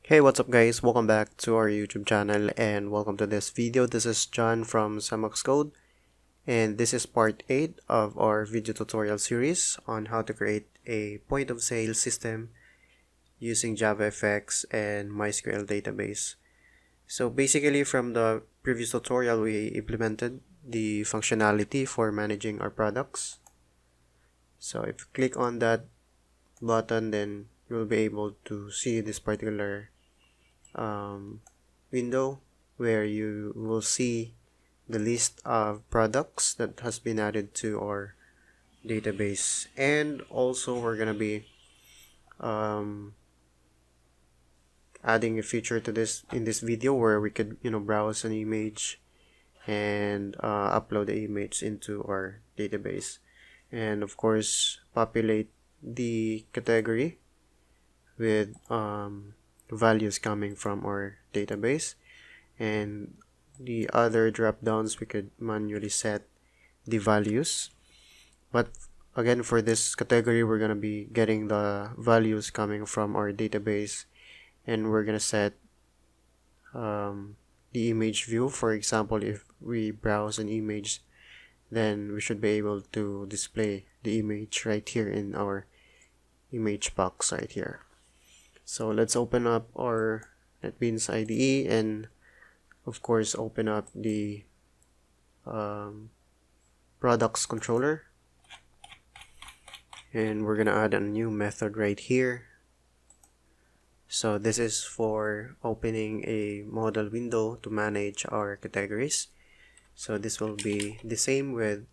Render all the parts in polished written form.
Hey, what's up guys? Welcome back to our YouTube channel and welcome to this video. This is John from xemacscode and this is part 8 of our video tutorial series on how to create a point of sale system using JavaFX and MySQL database. So basically from the previous tutorial we implemented the functionality for managing our products. So if you click on that button, then you will be able to see this particular window where you will see the list of products that has been added to our database. And also we're gonna be adding a feature to this in this video where we could browse an image and upload the image into our database, and of course populate the category with values coming from our database. And the other drop downs we could manually set the values, but again for this category we're gonna be getting the values coming from our database, and we're gonna set the image view. For example, if we browse an image, then we should be able to display the image right here in our image box right here. So let's open up our NetBeans IDE and of course open up the products controller, and we're gonna add a new method right here. So this is for opening a model window to manage our categories. So this will be the same with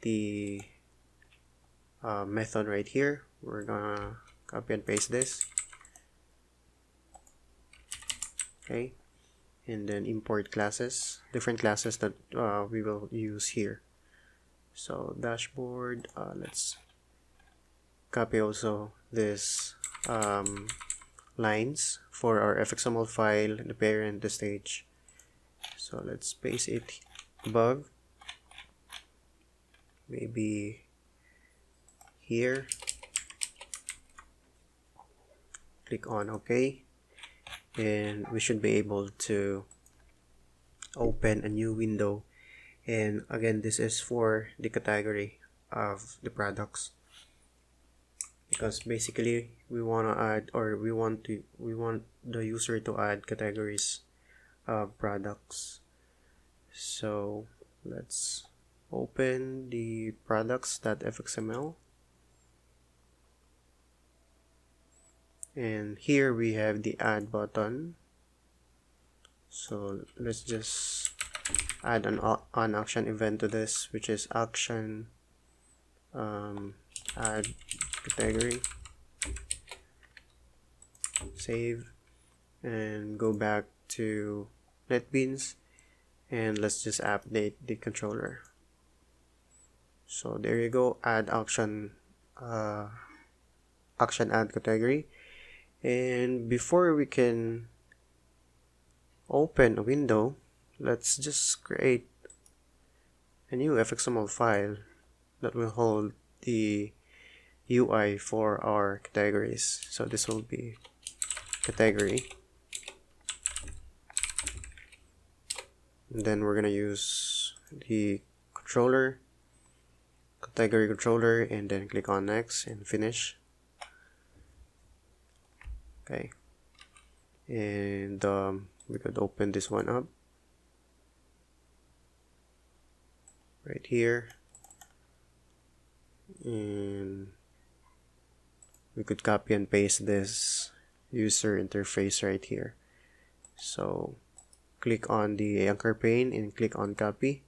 the method right here. We're gonna copy and paste this, okay, and then import classes, different classes that we will use here. So dashboard, let's copy also this lines for our fxml file, the parent, the stage. So let's paste it above, maybe here. Click on OK, and we should be able to open a new window. And again, this is for the category of the products, because basically we want to add, or we want the user to add categories of products. So let's open the products.fxml, and here we have the add button. So let's just add an on action event to this, which is action add category. Save and go back to NetBeans, and let's just update the controller. So there you go, add action add category. And before we can open a window, let's just create a new fxml file that will hold the UI for our categories. So this will be category, and then we're gonna use the controller, category controller, and then click on next and finish. Okay, and we could open this one up right here, and we could copy and paste this user interface right here. So click on the anchor pane and click on copy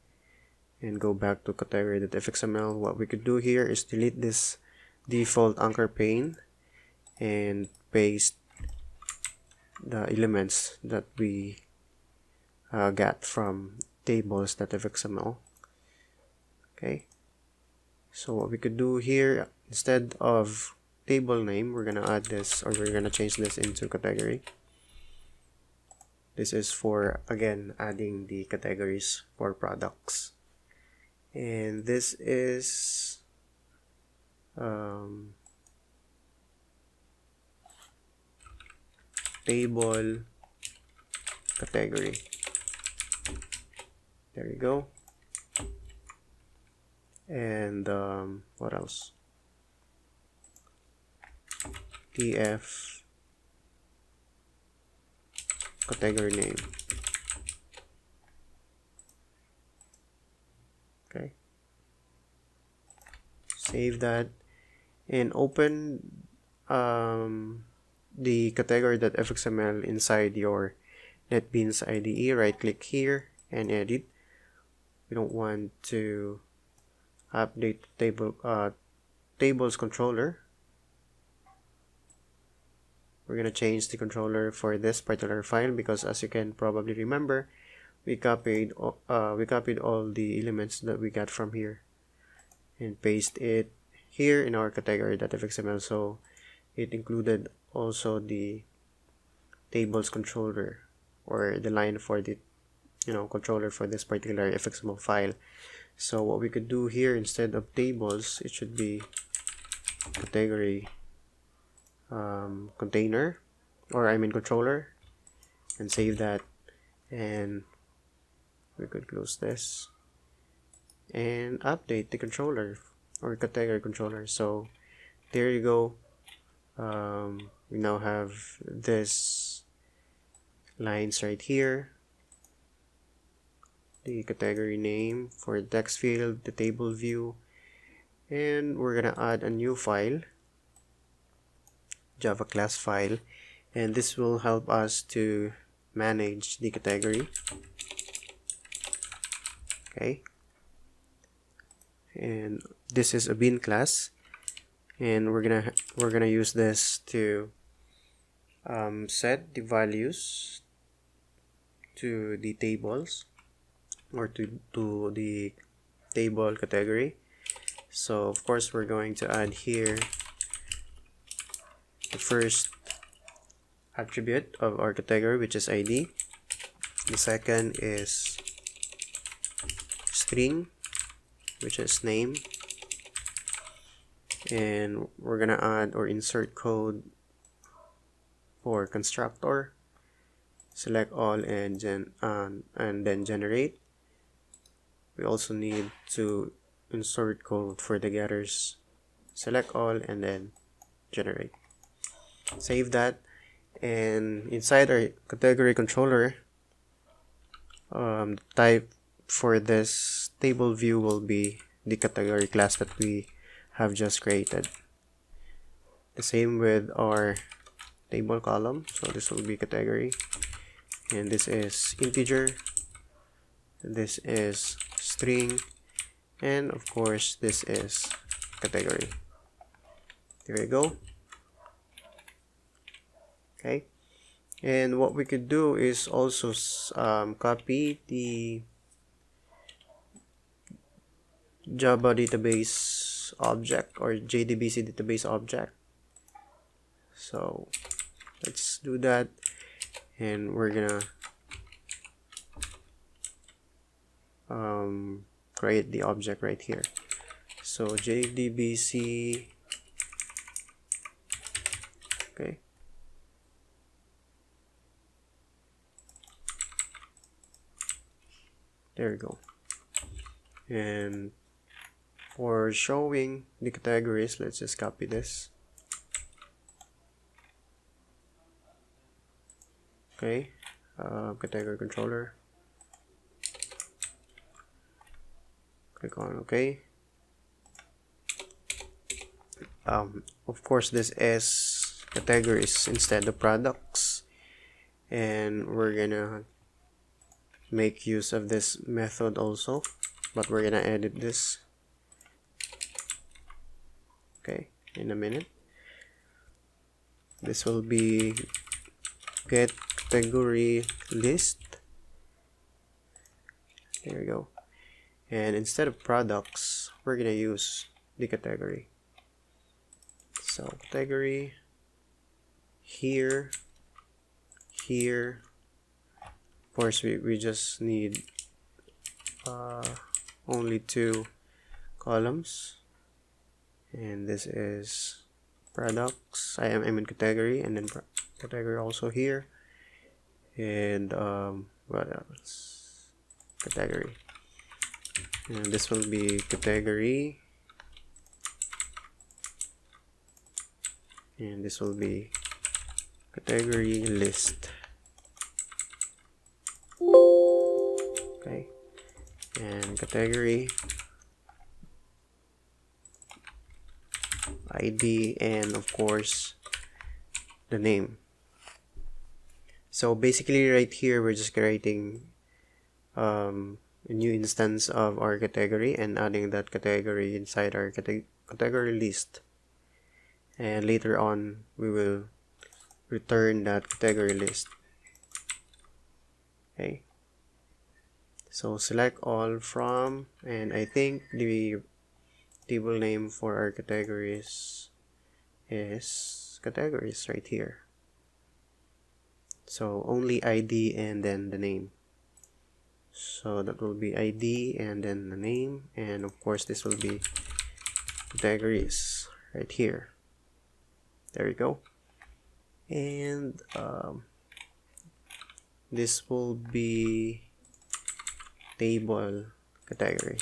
and go back to category.fxml. What we could do here is delete this default anchor pane and paste the elements that we got from tables.fxml. Okay, so what we could do here, instead of table name, we're gonna add this, or we're gonna change this into category. This is for, again, adding the categories for products. And this is table category. There you go. And what else? TF category name. Okay. Save that and open the category.fxml inside your NetBeans IDE. Right click here and edit. We don't want to update tables controller. We're gonna change the controller for this particular file because, as you can probably remember, we copied all the elements that we got from here and paste it here in our category.fxml. So it included also the tables controller, or the line for the controller for this particular fxml file. So what we could do here, instead of tables, it should be category container, or I mean controller, and save that. And we could close this and update the controller or category controller. So there you go. We now have this lines right here, the category name for the text field, the table view, and we're gonna add a new file, Java class file, and this will help us to manage the category. Okay, and this is a bin class, and we're gonna use this to set the values to the tables, or to the table category. So of course we're going to add here the first attribute of our category, which is ID. The second is string, which is name, and we're gonna add or insert code for constructor. Select all and then generate. We also need to insert code for the getters. Select all and then generate. Save that, and inside our category controller, type for this table view will be the category class that we have just created. The same with our table column. So this will be category, and this is integer, this is string, and of course this is category. There you go. Okay, and what we could do is also copy the Java database object, or JDBC database object. So let's do that, and we're gonna create the object right here. So JDBC, okay, there we go. And for showing the categories, let's just copy this. Okay, category controller, click on OK. Of course this is categories instead of products, and we're gonna make use of this method also, but we're gonna edit this, okay, in a minute. This will be get category list. There we go. And instead of products, we're gonna use the category. So category here, here. Of course we just need only 2 columns, and this is products. I am in category, and then category also here, and what else? Category, and this will be category, and this will be category list. Okay, and category ID, and of course the name. So basically right here we're just creating a new instance of our category and adding that category inside our category list, and later on we will return that category list. Okay, so select all from, and I think the table name for our categories is categories right here. So only ID and then the name. So that will be ID and then the name, and of course this will be categories right here. There we go. And this will be table category.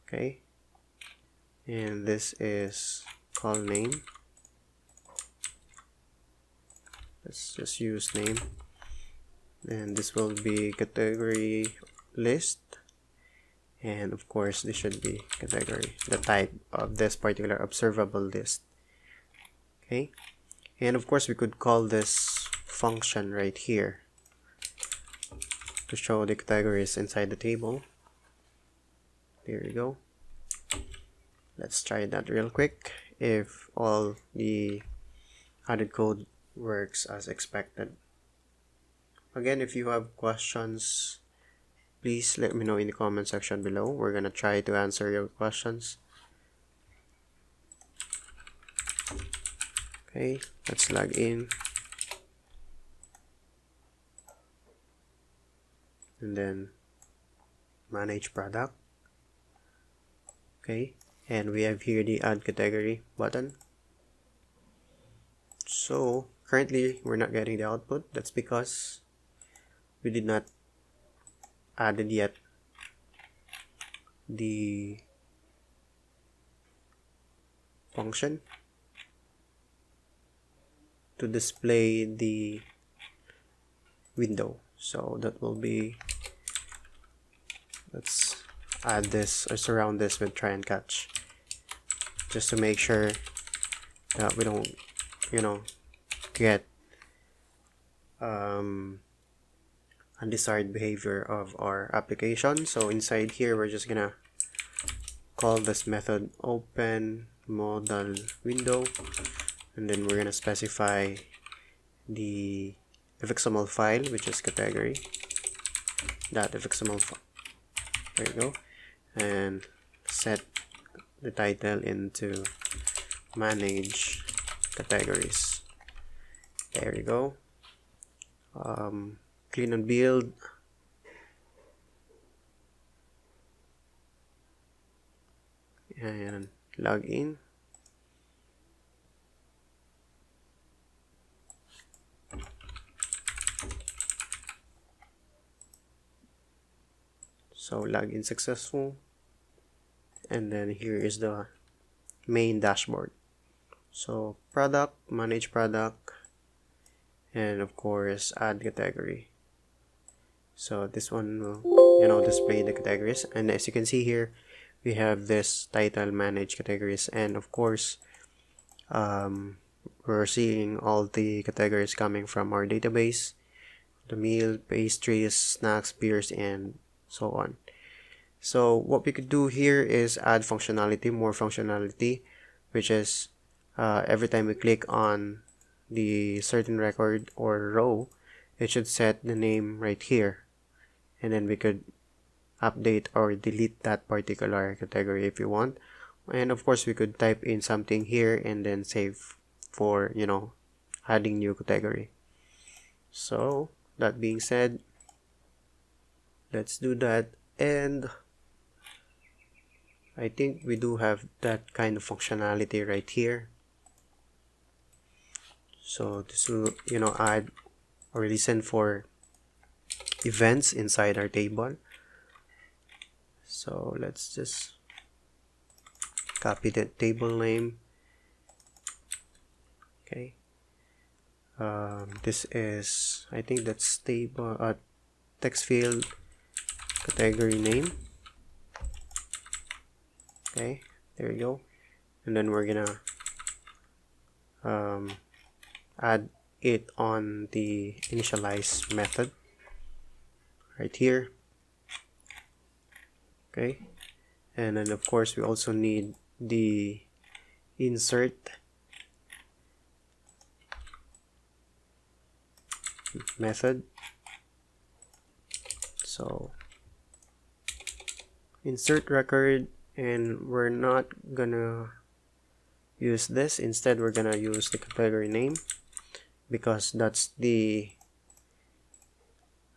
Okay, and this is call name. Let's just use name, and this will be category list, and of course this should be category, the type of this particular observable list. Okay, and of course we could call this function right here to show the categories inside the table. There you go. Let's try that real quick if all the added code works as expected. Again, if you have questions, please let me know in the comment section below. We're gonna try to answer your questions. Okay, let's log in, and then manage product. Okay, and we have here the add category button. So currently we're not getting the output. That's because we did not added yet the function to display the window. So that will be, let's add this or surround this with try and catch, just to make sure that we don't, get undesired behavior of our application. So inside here we're just gonna call this method open modal window, and then we're gonna specify the fxml file, which is category .fxml file. There you go, and set the title into manage categories. There you go. Clean and build, and log in. So login successful, and then here is the main dashboard. So product, manage product, and of course add category. So this one will display the categories, and as you can see here we have this title, manage categories, and of course we're seeing all the categories coming from our database: the meal, pastries, snacks, beers, and so on. So what we could do here is add functionality, more functionality, which is every time we click on the certain record or row, it should set the name right here, and then we could update or delete that particular category if you want. And of course we could type in something here and then save for adding new category. So that being said, let's do that, and I think we do have that kind of functionality right here. So this will, add or listen for events inside our table. So let's just copy the table name. Okay. This is, I think that's table text field category name. Okay, there you go. And then we're gonna add it on the initialize method right here. Okay, and then of course we also need the insert method. So insert record, and we're not gonna use this. Instead, we're gonna use the category name because that's the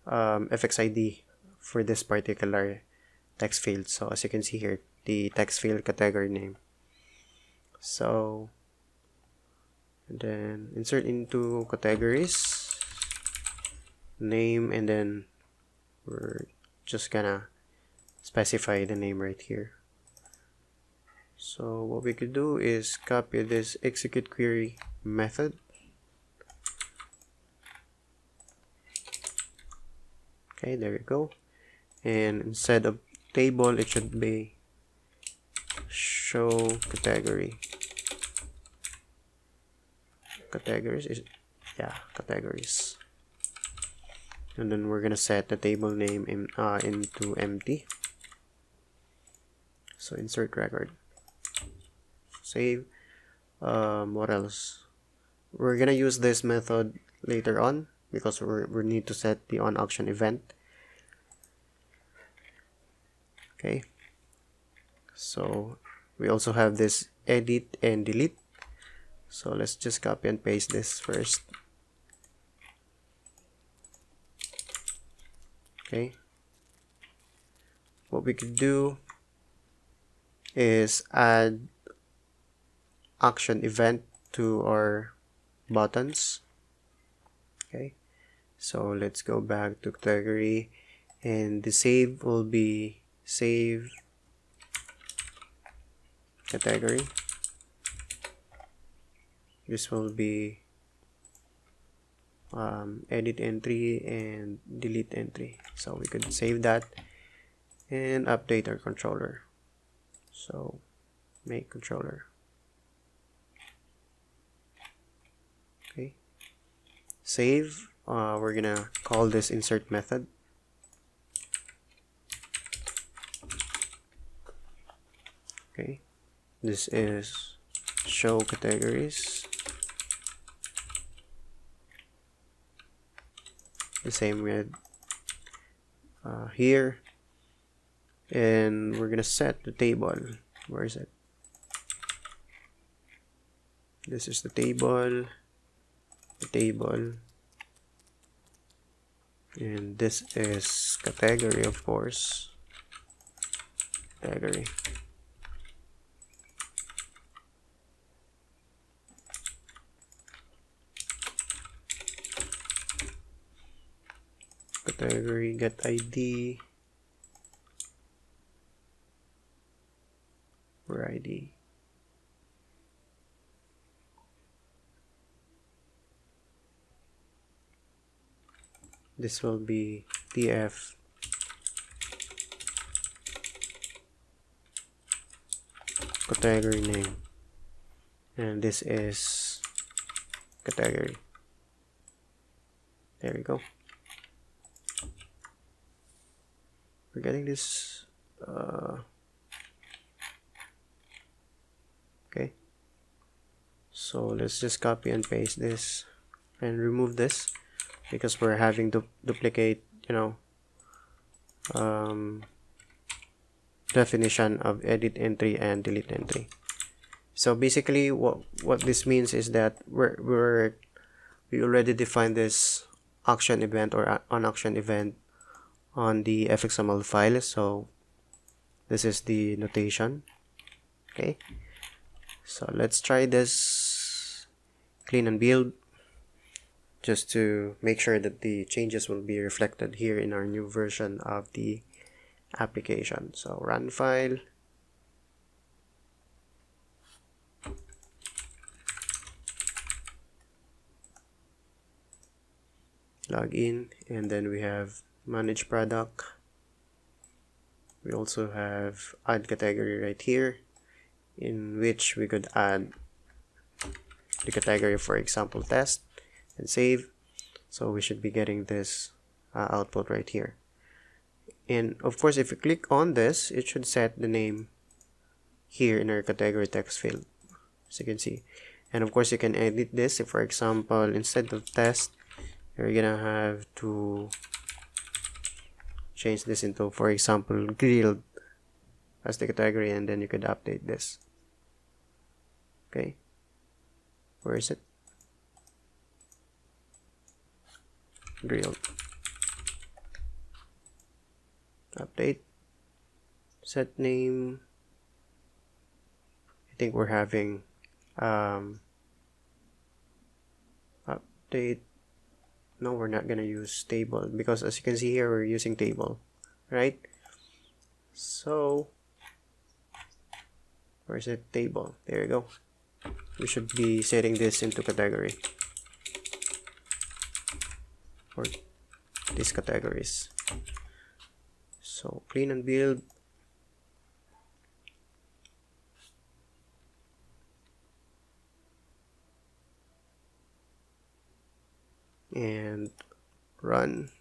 FXID for this particular text field. So as you can see here, the text field category name. So and then insert into categories name, and then we're just gonna specify the name right here. So what we could do is copy this execute query method. Okay, there you go. And instead of table, it should be show category. Categories is, yeah, categories. And then we're gonna set the table name into empty. So insert record. Save. What else? We're gonna use this method later on because we need to set the on action event. Okay. So we also have this edit and delete. So let's just copy and paste this first. Okay. What we could do is add action event to our buttons. Okay. So let's go back to category, and the save will be save category. This will be edit entry and delete entry. So we could save that and update our controller. So make controller. Okay. Save. We're gonna call this insert method. Okay. This is show categories. The same with here, and we're gonna set the table. Where is it? This is the table, and this is category, of course. Category. Category get ID. Where ID? This will be TF category name, and this is category. There we go. We're getting this. Okay. So let's just copy and paste this and remove this because we're having to duplicate, definition of edit entry and delete entry. So basically, what this means is that we already defined this action event or on action event on the fxml file. So this is the notation. Okay. So let's try this clean and build. just to make sure that the changes will be reflected here in our new version of the application. So run file, log in, and then we have manage product. We also have add category right here, in which we could add the category, for example, test, and save. So we should be getting this output right here. And of course, if you click on this, it should set the name here in our category text field, as you can see. And of course, you can edit this. If, for example, instead of test, you're gonna have to change this into, for example, grilled as the category, and then you could update this. Okay, where is it? Grilled. Update. Set name. I think we're having update. No, we're not gonna use table, because as you can see here, we're using table, right? So where's it? Table. There you go. We should be setting this into category, or these categories. So clean and build. And run.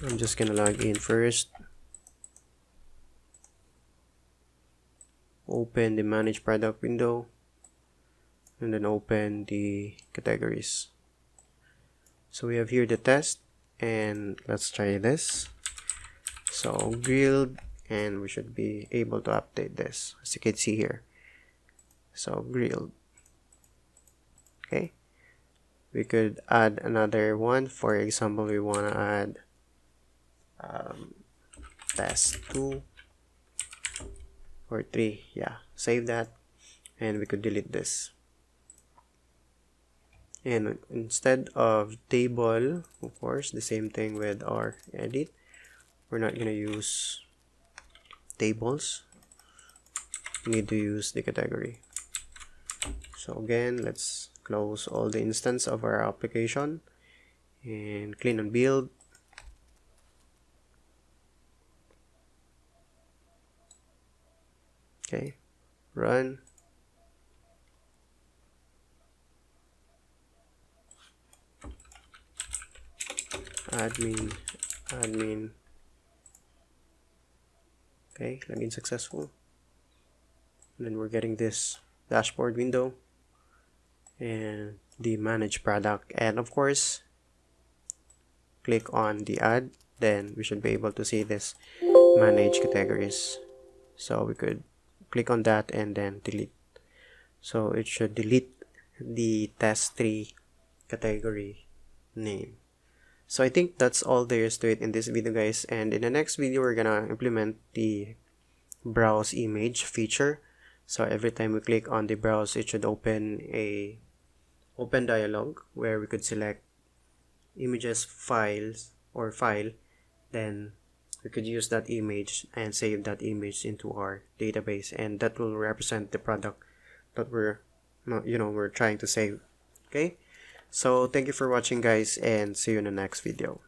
I'm just gonna log in first. Open the manage product window, and then open the categories. So we have here the test, and let's try this. So grilled, and we should be able to update this, as you can see here. So grilled. Okay, we could add another one. For example, we want to add test 2 or 3. Yeah, save that, and we could delete this. And instead of table, of course, the same thing with our edit. We're not gonna use tables. We need to use the category. So again, let's close all the instance of our application and clean and build. Okay, run. Admin. Okay, login successful. And then we're getting this dashboard window and the manage product, and of course click on the add, then we should be able to see this manage categories. So we could click on that and then delete. So it should delete the test3 category name. So I think that's all there is to it in this video, guys, and in the next video we're gonna implement the browse image feature. So every time we click on the browse, it should open a open dialog where we could select images, files, or file. Then we could use that image and save that image into our database, and that will represent the product that we're trying to save. Okay, so thank you for watching, guys, and see you in the next video.